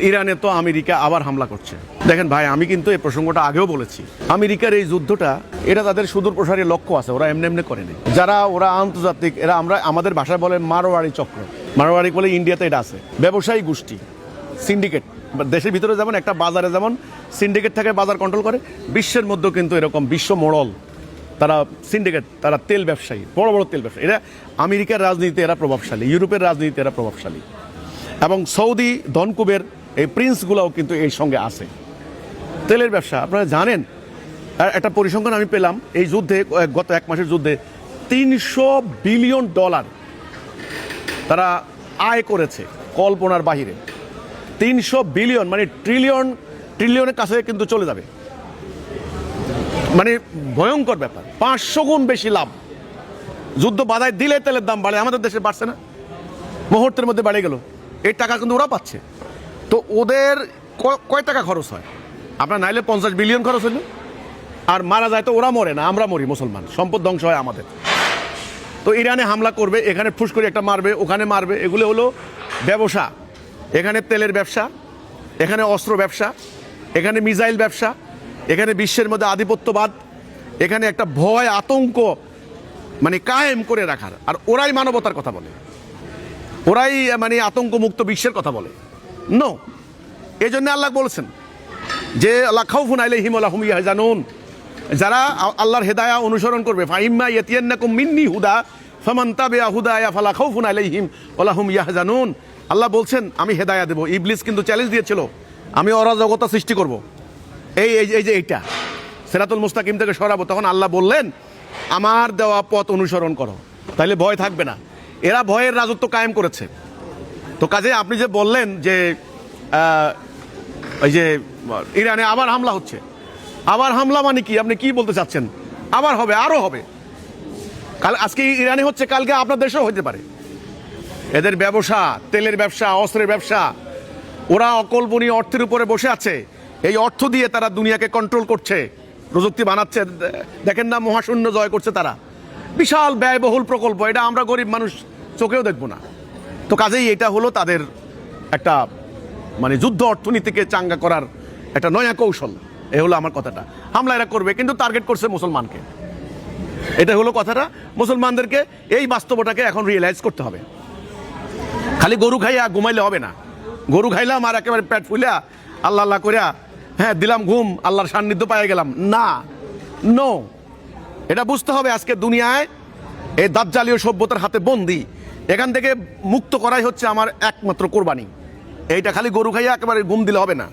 ইরানে তো আমেরিকা আবার হামলা করছে। দেখেন ভাই, আমি কিন্তু এই প্রসঙ্গটা আগেও বলেছি, আমেরিকার এই যুদ্ধটা এটা তাদের সুদূর প্রসারী লক্ষ্য আছে, ওরা এমনি এমনি করেনি। যারা ওরা আন্তর্জাতিক, এরা আমরা আমাদের ভাষায় বলে মারোয়ারি চক্র, মারোয়ারি বলে ইন্ডিয়াতে এটা আছে, ব্যবসায়ী গোষ্ঠী, সিন্ডিকেট। দেশের ভিতরে যেমন একটা বাজারে যেমন সিন্ডিকেট থাকে, বাজার কন্ট্রোল করে, বিশ্বের মধ্যেও কিন্তু এরকম বিশ্ব মোড়ল, তারা সিন্ডিকেট, তারা তেল ব্যবসায়ী, বড় বড় তেল ব্যবসায়ী। এরা আমেরিকার রাজনীতিতে এরা প্রভাবশালী, ইউরোপের রাজনীতিতে এরা প্রভাবশালী, এবং সৌদি ধনকুবের এই প্রিন্সগুলোও কিন্তু এই সঙ্গে আছে। তেলের ব্যবসা আপনারা জানেন, একটা পরিসংখ্যান আমি পেলাম, এই যুদ্ধে গত এক মাসের যুদ্ধে $300 বিলিয়ন তারা আয় করেছে, কল্পনার বাহিরে। 300 বিলিয়ন মানে ট্রিলিয়নের কাছে কিন্তু চলে যাবে, মানে ভয়ঙ্কর ব্যাপার। 500 গুণ বেশি লাভ। যুদ্ধ বাধায় দিলে তেলের দাম বাড়ে, আমাদের দেশে বাড়ছে না, মুহূর্তের মধ্যে বাড়ে গেল। এই টাকা কিন্তু ওরা পাচ্ছে। তো ওদের কয় টাকা খরচ হয় আপনার? নাইলে 50 বিলিয়ন খরচ হইল, আর মারা যায় তো ওরা মরে না, আমরা মরি মুসলমান, সম্পদ ধ্বংস হয় আমাদের। তো ইরানে হামলা করবে, এখানে ফুস করে একটা মারবে, ওখানে মারবে, এগুলো হলো ব্যবসা। এখানে তেলের ব্যবসা, এখানে অস্ত্র ব্যবসা, এখানে মিসাইল ব্যবসা, এখানে বিশ্বের মধ্যে আধিপত্যবাদ, এখানে একটা ভয় আতঙ্ক মানে কায়েম করে রাখার। আর ওরাই মানবতার কথা বলে, ওরাই মানে আতঙ্ক মুক্ত বিশ্বের কথা বলে। নো, এই জন্য আল্লাহ বলেছেন যে আল্লাহ খাউফুন আলাইহিম ওয়া হুম ইয়াহজানুন, যারা আল্লাহর হেদায়া অনুসরণ করবে, ফাইম্মা ইয়াতিয়ান্নাকুম মিন্নি হুদা ফামান তাবিআ হুদায়া ফালা খাউফুন আলাইহিম ওয়া হুম ইয়াহজানুন। আল্লাহ বলছেন আমি হেদায়া দেব। ইবলিস কিন্তু চ্যালেঞ্জ দিয়েছিল, আমি অরাজকতা সৃষ্টি করব, এই এই যে এইটা সিরাতুল মুস্তাকিম থেকে সরাবো। তখন আল্লাহ বললেন আমার দেওয়া পথ অনুসরণ করো, তাইলে ভয় থাকবে না। এরা ভয়ের রাজত্ব কায়েম করেছে। তো কাজে আপনি যে বললেন যে এই যে ইরানে আবার হামলা হচ্ছে, আবার হামলা মানে কি? আপনি কি বলতে চাচ্ছেন? আবার হবে, আরো হবে। কাল আজকে ইরানে হচ্ছে, কালকে আপনার দেশেও হতে পারে। এদের ব্যবসা, তেলের ব্যবসা, অস্ত্রের ব্যবসা, ওরা অকল্পনীয় অর্থের উপরে বসে আছে। এই অর্থ দিয়ে তারা দুনিয়াকে কন্ট্রোল করছে, প্রযুক্তি বানাচ্ছে। দেখেন না, মহাশূন্য জয় করছে তারা, বিশাল ব্যয়বহুল প্রকল্প। এটা আমরা গরিব মানুষ চোখেও দেখবো না। তো কাজেই এটা হলো তাদের একটা মানে যুদ্ধ অর্থনীতিকে চাঙ্গা করার একটা নয়া কৌশল। এ হলো আমার কথাটা। হামলা এরা করবে, কিন্তু টার্গেট করছে মুসলমানকে। এটা হলো কথাটা। মুসলমানদেরকে এই বাস্তবতাকে এখন রিয়েলাইজ করতে হবে। খালি গরু খাইয়া ঘুমাইলে হবে না। গরু খাইলাম আর একেবারে পেট ফুলিয়া আল্লাহ আল্লাহ করিয়া হ্যাঁ দিলাম ঘুম, আল্লাহর সান্নিধ্য পাইয়া গেলাম না। নো, এটা বুঝতে হবে আজকে দুনিয়ায় এই দাজ্জালীয় সভ্যতার হাতে বন্দী। এখান থেকে মুক্ত করাই হচ্ছে আমার একমাত্র কোরবানি। এইটা খালি গরু খাইয়া একেবারে ঘুম দিলে হবে না।